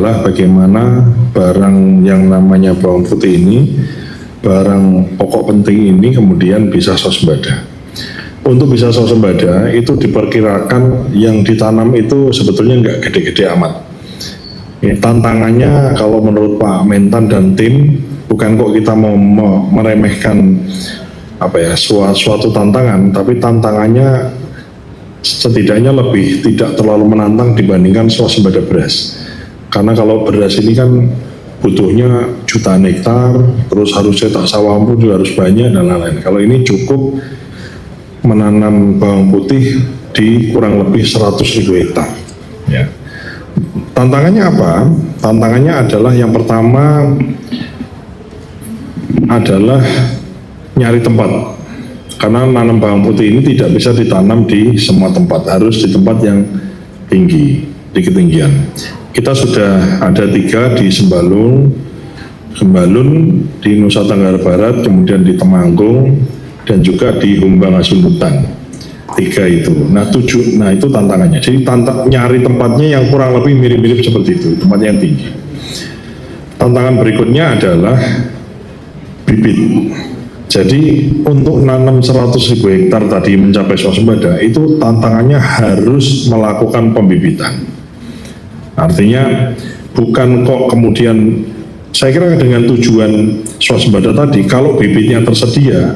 adalah bagaimana barang yang namanya bawang putih ini, barang pokok penting ini kemudian bisa swasembada. Untuk bisa swasembada itu diperkirakan yang ditanam itu sebetulnya nggak gede-gede amat. Ya, tantangannya kalau menurut Pak Mentan dan tim, bukan kok kita mau meremehkan suatu tantangan, tapi tantangannya setidaknya lebih tidak terlalu menantang dibandingkan swasembada beras. Karena kalau beras ini kan butuhnya jutaan hektar, terus harus cetak sawah pun juga harus banyak dan lain-lain. Kalau ini cukup menanam bawang putih di kurang lebih 100.000 hektar. Ya. Tantangannya apa? Tantangannya adalah yang pertama adalah nyari tempat. Karena nanam bawang putih ini tidak bisa ditanam di semua tempat, harus di tempat yang tinggi, di ketinggian. Kita sudah ada 3 di Sembalun di Nusa Tenggara Barat, kemudian di Temanggung, dan juga di Humbang Hasundutan. 3 itu. Nah itu tantangannya. Jadi nyari tempatnya yang kurang lebih mirip-mirip seperti itu, tempat yang tinggi. Tantangan berikutnya adalah bibit. Jadi untuk nanam 100.000 hektar tadi mencapai swasembada itu tantangannya harus melakukan pembibitan. Artinya bukan kok kemudian, saya kira dengan tujuan swasembada tadi, kalau bibitnya tersedia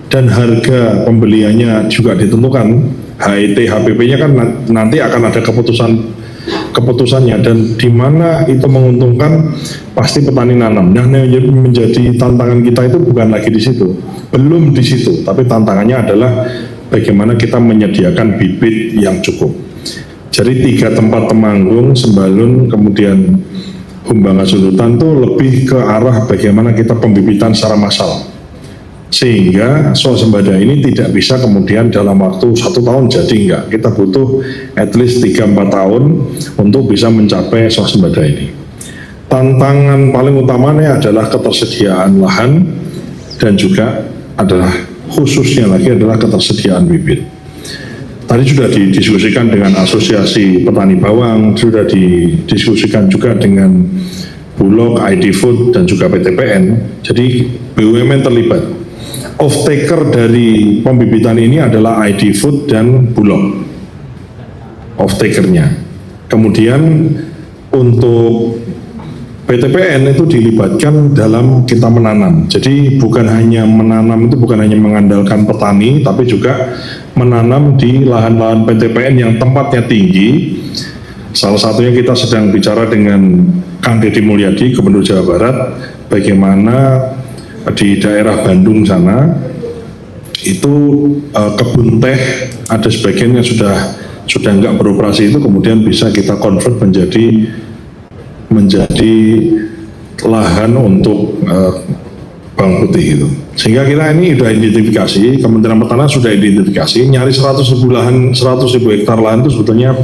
dan harga pembeliannya juga ditentukan, HET, HPP-nya kan nanti akan ada keputusannya, dan di mana itu menguntungkan pasti petani nanam. Nah, yang menjadi tantangan kita itu bukan lagi di situ, belum di situ, tapi tantangannya adalah bagaimana kita menyediakan bibit yang cukup. Jadi 3 tempat, Temanggung, Sembalun, kemudian Humbang Hasundutan itu lebih ke arah bagaimana kita pembibitan secara massal, sehingga swasembada ini tidak bisa kemudian dalam waktu 1 tahun jadi, enggak. Kita butuh at least 3-4 tahun untuk bisa mencapai swasembada ini. Tantangan paling utamanya adalah ketersediaan lahan, dan juga adalah khususnya lagi adalah ketersediaan bibit. Tadi sudah didiskusikan dengan Asosiasi Petani Bawang, sudah didiskusikan juga dengan Bulog, ID Food, dan juga PTPN. Jadi BUMN terlibat. Off-taker dari pembibitan ini adalah ID Food dan Bulog, off-takernya. Kemudian untuk PTPN itu dilibatkan dalam kita menanam. Jadi bukan hanya menanam itu bukan hanya mengandalkan petani, tapi juga menanam di lahan-lahan PTPN yang tempatnya tinggi. Salah satunya kita sedang bicara dengan Kang Deddy Mulyadi, Gubernur Jawa Barat, bagaimana di daerah Bandung sana itu kebun teh ada sebagian yang sudah nggak beroperasi, itu kemudian bisa kita convert menjadi lahan untuk bawang putih itu. Sehingga kita ini sudah identifikasi, Kementerian Pertanian sudah identifikasi, nyari 100.000 hektar lahan itu sebetulnya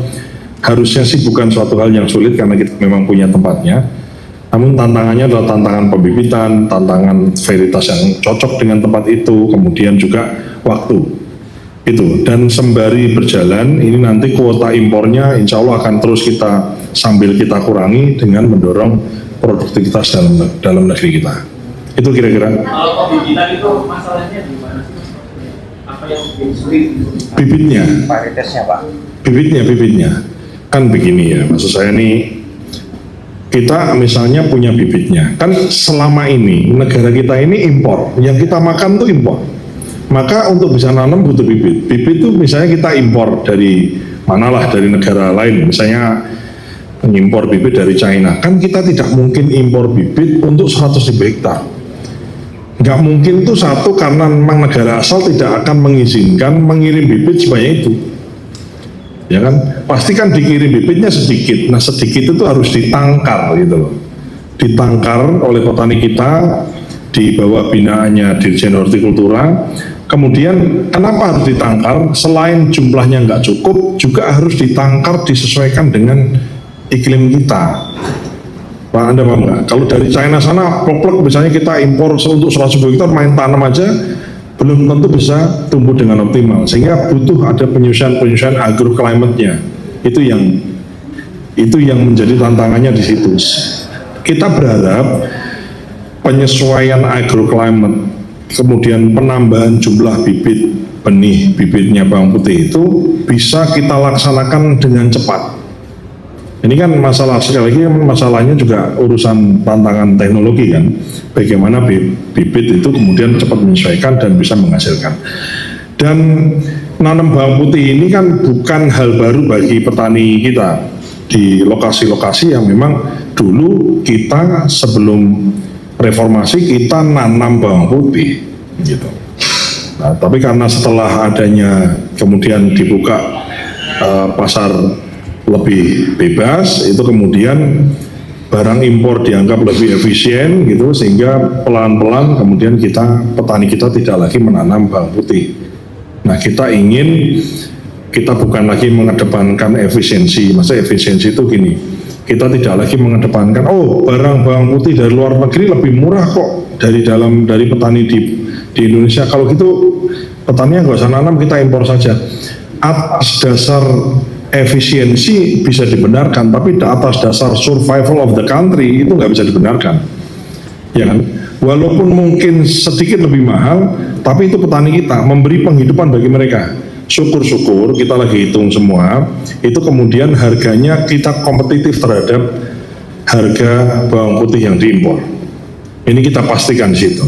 harusnya sih bukan suatu hal yang sulit karena kita memang punya tempatnya. Namun tantangannya adalah tantangan pembibitan, tantangan varietas yang cocok dengan tempat itu, kemudian juga waktu itu. Dan sembari berjalan, ini nanti kuota impornya insya Allah akan terus sambil kita kurangi dengan mendorong produktivitas dalam negeri kita. Itu kira-kira. Kalau pembibitan itu masalahnya di mana sih? Apa yang sulit? Bibitnya. Varietasnya Pak. Bibitnya. Kan begini ya, maksud saya nih, kita misalnya punya bibitnya, kan selama ini negara kita ini impor, yang kita makan tuh impor. Maka untuk bisa nanam butuh bibit. Bibit itu misalnya kita impor dari manalah, dari negara lain, misalnya mengimpor bibit dari China. Kan kita tidak mungkin impor bibit untuk 100.000 hektar. Nggak mungkin tuh, satu karena memang negara asal tidak akan mengizinkan mengirim bibit sebanyak itu. Ya kan, pasti kan dikirim bibitnya sedikit. Nah sedikit itu harus ditangkar gitu loh, ditangkar oleh petani kita di bawah binaannya Dirjen Hortikultura. Kemudian kenapa harus ditangkar? Selain jumlahnya nggak cukup, juga harus ditangkar disesuaikan dengan iklim kita. Pak, Anda paham nggak? Kalau dari China sana, plek-plek misalnya kita impor untuk 100 hektar main tanam aja, belum tentu bisa tumbuh dengan optimal, sehingga butuh ada penyusuan agroclimate-nya. Itu Itu yang menjadi tantangannya di situ. Kita berharap penyesuaian agroclimate, kemudian penambahan jumlah bibit benih bibitnya bawang putih itu bisa kita laksanakan dengan cepat. Ini kan masalah, sekali lagi masalahnya juga urusan tantangan teknologi kan, bagaimana bibit itu kemudian cepat menyesuaikan dan bisa menghasilkan. Dan nanam bawang putih ini kan bukan hal baru bagi petani kita di lokasi-lokasi yang memang dulu kita sebelum reformasi kita nanam bawang putih gitu. Nah, tapi karena setelah adanya kemudian dibuka pasar lebih bebas, itu kemudian barang impor dianggap lebih efisien gitu, sehingga pelan-pelan kemudian petani kita tidak lagi menanam bawang putih. Nah, kita bukan lagi mengedepankan efisiensi. Maksudnya efisiensi itu gini, kita tidak lagi mengedepankan barang bawang putih dari luar negeri lebih murah kok dari petani di Indonesia. Kalau gitu petani nggak usah nanam, kita impor saja. Atas dasar efisiensi bisa dibenarkan, tapi atas dasar survival of the country itu nggak bisa dibenarkan, ya kan? Walaupun mungkin sedikit lebih mahal, tapi itu petani kita memberi penghidupan bagi mereka. Syukur-syukur kita lagi hitung semua, itu kemudian harganya kita kompetitif terhadap harga bawang putih yang diimpor. Ini kita pastikan di situ.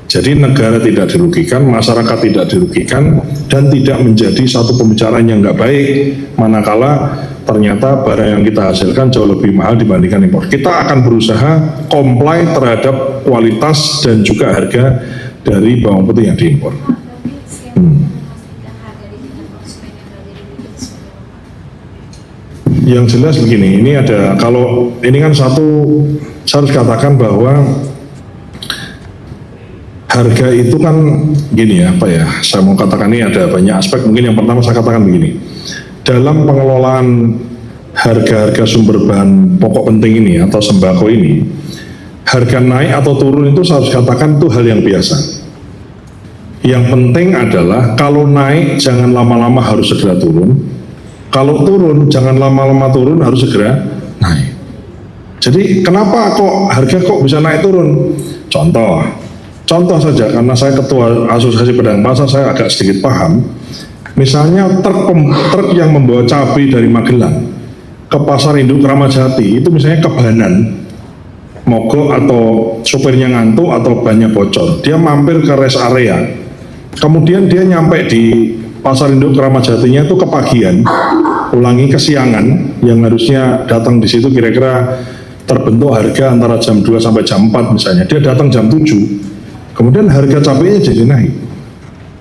Jadi negara tidak dirugikan, masyarakat tidak dirugikan, dan tidak menjadi satu pembicaraan yang nggak baik manakala ternyata barang yang kita hasilkan jauh lebih mahal dibandingkan impor. Kita akan berusaha comply terhadap kualitas dan juga harga dari bawang putih yang diimpor. Yang jelas begini, ini kan saya harus katakan bahwa harga itu kan gini ya, saya mau katakan ini ada banyak aspek. Mungkin yang pertama saya katakan begini, dalam pengelolaan harga-harga sumber bahan pokok penting ini atau sembako ini, harga naik atau turun itu saya harus katakan itu hal yang biasa. Yang penting adalah kalau naik jangan lama-lama, harus segera turun. Kalau turun jangan lama-lama turun, harus segera naik. Jadi kenapa harga bisa naik turun? Contoh saja, karena saya ketua Asosiasi Pedagang Pasar, saya agak sedikit paham. Misalnya truk yang membawa cabai dari Magelang ke pasar induk Kramat Jati, itu misalnya kebanan, mogok atau supirnya ngantuk atau bannya bocor, dia mampir ke rest area, kemudian dia nyampe di pasar induk Kramat Jatinya itu kepagian, ulangi kesiangan, yang harusnya datang di situ kira-kira terbentuk harga antara jam 2 sampai jam 4 misalnya, dia datang jam 7. Kemudian harga cabainya jadi naik.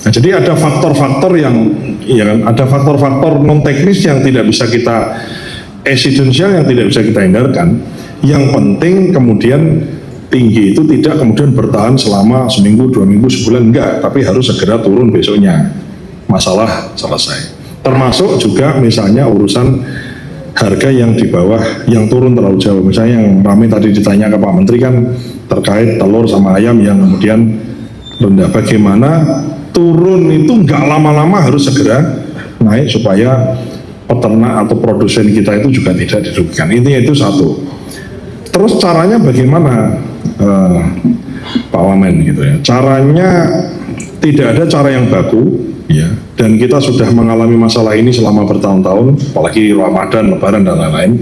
Nah, jadi ada faktor-faktor ada faktor-faktor non teknis yang tidak bisa kita eksidensial, yang tidak bisa kita hindarkan. Yang penting kemudian tinggi itu tidak kemudian bertahan selama seminggu, 2 minggu, sebulan, enggak, tapi harus segera turun besoknya. Masalah selesai. Termasuk juga misalnya urusan harga yang di bawah, yang turun terlalu jauh. Misalnya yang ramai tadi ditanya ke Pak Menteri kan terkait telur sama ayam yang kemudian rendah. Bagaimana turun itu nggak lama-lama, harus segera naik supaya peternak atau produsen kita itu juga tidak dirugikan. Intinya itu satu. Terus caranya bagaimana, Pak Wamen gitu ya? Caranya tidak ada cara yang baku, ya. Dan kita sudah mengalami masalah ini selama bertahun-tahun, apalagi Ramadan, Lebaran dan lain-lain.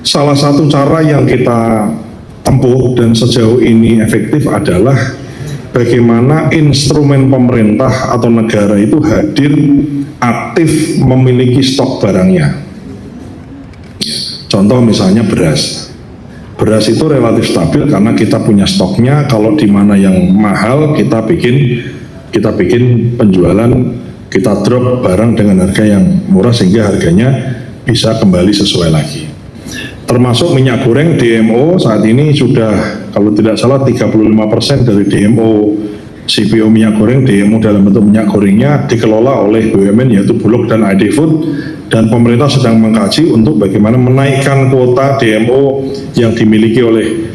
Salah satu cara yang kita tempuh dan sejauh ini efektif adalah bagaimana instrumen pemerintah atau negara itu hadir aktif memiliki stok barangnya. Contoh misalnya beras. Beras itu relatif stabil karena kita punya stoknya. Kalau di mana yang mahal kita bikin penjualan, kita drop barang dengan harga yang murah sehingga harganya bisa kembali sesuai lagi. Termasuk minyak goreng DMO saat ini sudah, kalau tidak salah 35% dari DMO CPO minyak goreng, DMO dalam bentuk minyak gorengnya dikelola oleh BUMN yaitu Bulog dan ID Food, dan pemerintah sedang mengkaji untuk bagaimana menaikkan kuota DMO yang dimiliki oleh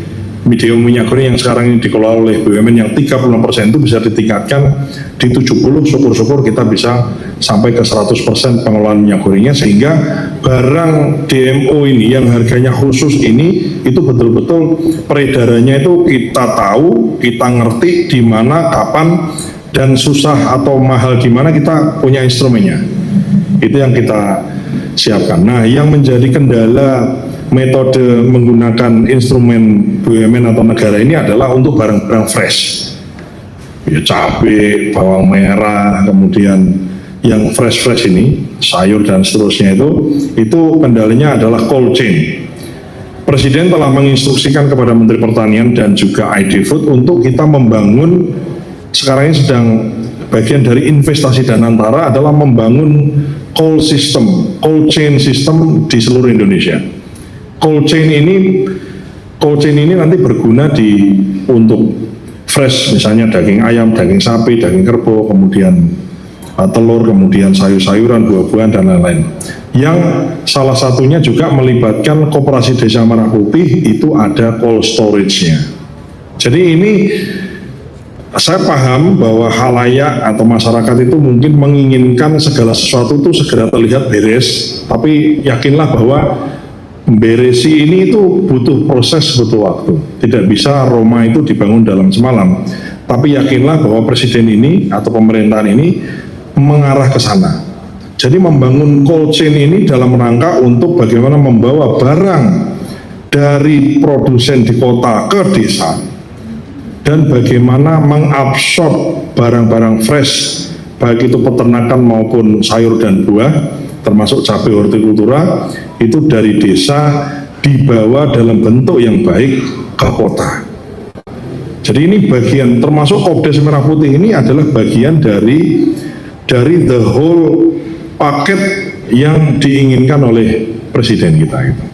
medium minyak goreng yang sekarang ini dikelola oleh BUMN yang 36% itu bisa ditingkatkan di 70, syukur-syukur kita bisa sampai ke 100% pengelolaan minyak gorengnya, sehingga barang DMO ini yang harganya khusus ini itu betul-betul peredarannya itu kita tahu, kita ngerti di mana, kapan, dan susah atau mahal di mana kita punya instrumennya. Itu yang kita siapkan. Nah, yang menjadi kendala metode menggunakan instrumen BUMN atau negara ini adalah untuk barang-barang fresh. Ya, cabai, bawang merah, kemudian yang fresh ini, sayur dan seterusnya itu kendalanya adalah cold chain. Presiden telah menginstruksikan kepada Menteri Pertanian dan juga ID Food untuk kita membangun, sekarang ini sedang bagian dari investasi Danantara adalah membangun cold chain system di seluruh Indonesia. Cold chain ini nanti berguna untuk fresh, misalnya daging ayam, daging sapi, daging kerbau, kemudian telur, kemudian sayur-sayuran, buah-buahan, dan lain-lain. Yang salah satunya juga melibatkan Koperasi Desa Merah Putih, itu ada cold storage-nya. Jadi ini saya paham bahwa halayak atau masyarakat itu mungkin menginginkan segala sesuatu itu segera terlihat beres, tapi yakinlah bahwa beresi ini itu butuh proses, butuh waktu. Tidak bisa Roma itu dibangun dalam semalam. Tapi yakinlah bahwa presiden ini atau pemerintahan ini mengarah ke sana. Jadi membangun cold chain ini dalam rangka untuk bagaimana membawa barang dari produsen di kota ke desa, dan bagaimana mengabsorb barang-barang fresh, baik itu peternakan maupun sayur dan buah, termasuk cabai hortikultura, itu dari desa dibawa dalam bentuk yang baik ke kota. Jadi ini bagian, termasuk Kopdes Merah Putih ini adalah bagian dari the whole paket yang diinginkan oleh presiden kita itu.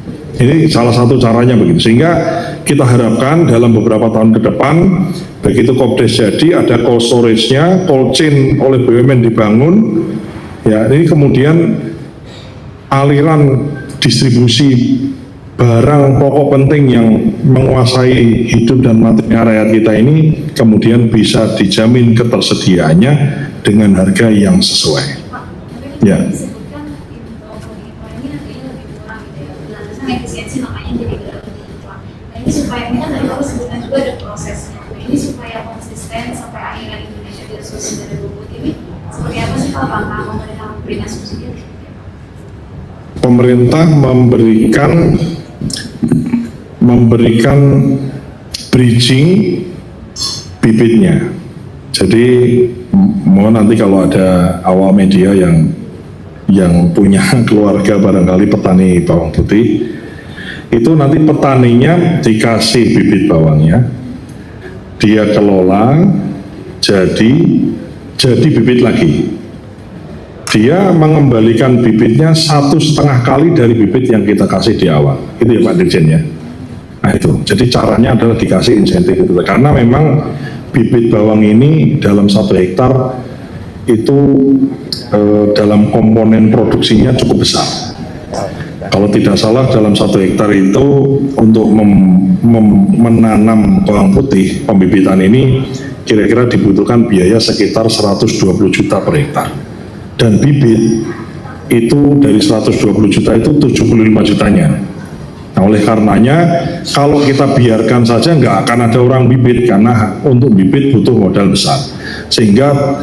Ini salah satu caranya begitu, sehingga kita harapkan dalam beberapa tahun ke depan begitu Kopdes jadi, ada cold storage-nya, cold chain oleh BUMN dibangun, ya ini kemudian aliran distribusi barang pokok penting yang menguasai hidup dan matinya rakyat kita ini kemudian bisa dijamin ketersediaannya dengan harga yang sesuai. Ya. Ini supaya kita tadi baru sebutkan juga ada prosesnya. Ini supaya konsisten sampai akhirnya Indonesia tidak subsidi dari bubut ini. Seperti apa sih kalau langkah pemerintah memberikan subsidi? Pemerintah memberikan bridging bibitnya. Jadi mohon nanti kalau ada awak media yang punya keluarga barangkali petani bawang putih, itu nanti petaninya dikasih bibit bawangnya, dia kelola jadi bibit lagi. Dia mengembalikan bibitnya 1,5 kali dari bibit yang kita kasih di awal. Itu ya Pak Dirjen ya. Nah itu, jadi caranya adalah dikasih insentif itu. Karena memang bibit bawang ini dalam 1 hektar itu dalam komponen produksinya cukup besar. Kalau tidak salah dalam 1 hektar itu untuk menanam bawang putih pembibitan ini kira-kira dibutuhkan biaya sekitar 120 juta per hektar. Dan bibit itu dari 120 juta itu 75 jutanya. Nah, oleh karenanya kalau kita biarkan saja nggak akan ada orang bibit, karena untuk bibit butuh modal besar. Sehingga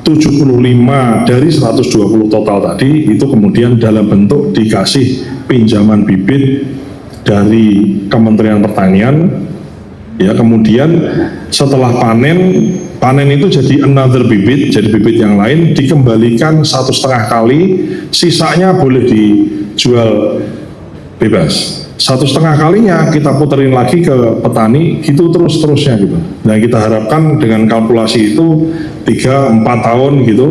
75 dari 120 total tadi itu kemudian dalam bentuk dikasih pinjaman bibit dari Kementerian Pertanian, ya, kemudian setelah panen itu jadi another bibit, jadi bibit yang lain dikembalikan 1,5 kali, sisanya boleh dijual bebas. 1,5 kalinya kita puterin lagi ke petani, gitu terus-terusnya gitu. Nah kita harapkan dengan kalkulasi itu 3-4 tahun gitu,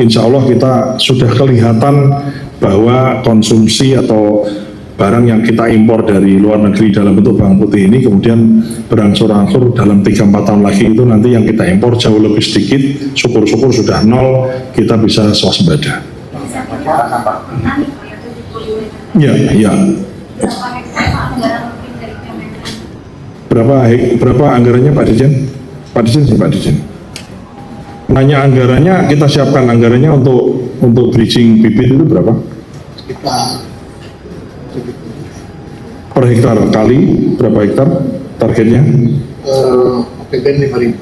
insya Allah kita sudah kelihatan bahwa konsumsi atau barang yang kita impor dari luar negeri dalam bentuk bawang putih ini kemudian berangsur-angsur dalam 3-4 tahun lagi itu nanti yang kita impor jauh lebih sedikit, syukur-syukur sudah 0, kita bisa swasembada. Ya. Berapa anggarannya Pak Dirjen? Pak Dirjen sih Pak Dirjen. Nanya anggarannya, kita siapkan anggarannya untuk bridging bibit itu berapa? Per hektar kali berapa hektar targetnya? APBN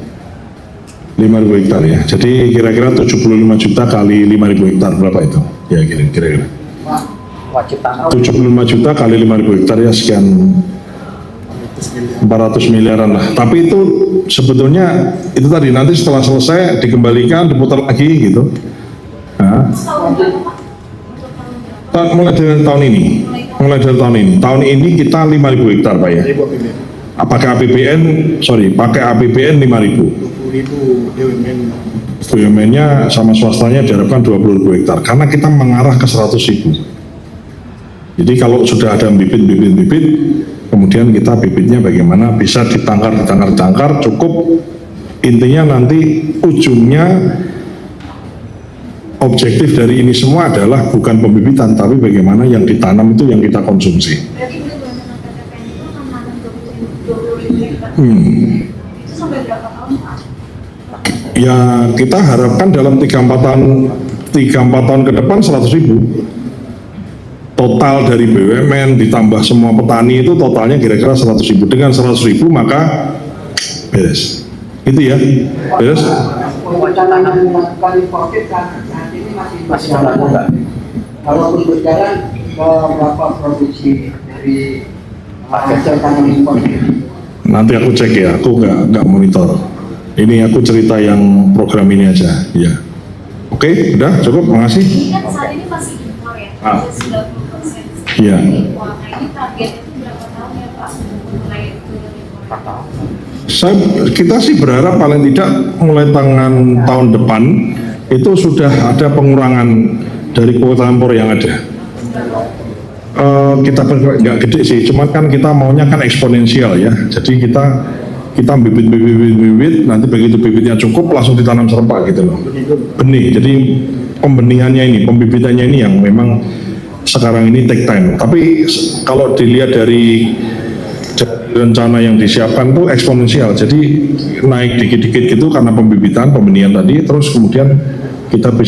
5.000 hektar ya. Jadi kira-kira 75 juta kali 5.000 hektar berapa itu? Ya kira-kira. Wajib tanam. 75 juta kali 5.000 hektar ya sekian 400 miliaran lah. Tapi itu sebetulnya itu tadi nanti setelah selesai dikembalikan, diputar lagi gitu. Nah, Tahun berapa Pak? Untuk tahun berapa? mulai dari tahun ini. Mulai dari tahun ini. Tahun ini kita 5.000 hektar Pak ya. 5.000 APBN. Pakai APBN, pakai APBN 5.000. 20.000 BUMN. BUMN-nya sama swastanya diharapkan 20.000 hektar. Karena kita mengarah ke 100.000. Jadi kalau sudah ada bibit, kemudian kita bibitnya bagaimana bisa ditangkar cukup. Intinya nanti ujungnya objektif dari ini semua adalah bukan pembibitan, tapi bagaimana yang ditanam itu yang kita konsumsi. Berarti BUMN PTPN itu akan menanam 20.000 hektar. Itu sampai berapa tahun Pak? Ya kita harapkan dalam 3-4 tahun ke depan 100.000. Total dari BUMN ditambah semua petani itu totalnya kira-kira 100.000. Dengan 100.000 maka beres. Itu ya, beres. Wacana kali COVID kan saat ini masih jalan. Kalau berjalan berapa produksi dari hasil tanam impor? Nanti aku cek ya, aku nggak monitor. Ini aku cerita yang program ini aja, ya. Oke, udah cukup, makasih. Ini kan saat ini masih impor ya, Ah. 90%. Iya. Impor. Nah ini target itu berapa tahun ya Pak untuk mulai turun impor? Kita sih berharap paling tidak mulai tahun depan itu sudah ada pengurangan dari kuota impor yang ada. Kita nggak gede sih, cuman kan kita maunya kan eksponensial ya. Jadi kita bibit, nanti begitu bibitnya cukup langsung ditanam serempak gitu loh. Benih, jadi pembenihannya ini, pembibitannya ini yang memang sekarang ini take time. Tapi kalau dilihat dari rencana yang disiapkan tuh eksponensial, jadi naik dikit-dikit gitu karena pembibitan, pembenihan tadi, terus kemudian kita bisa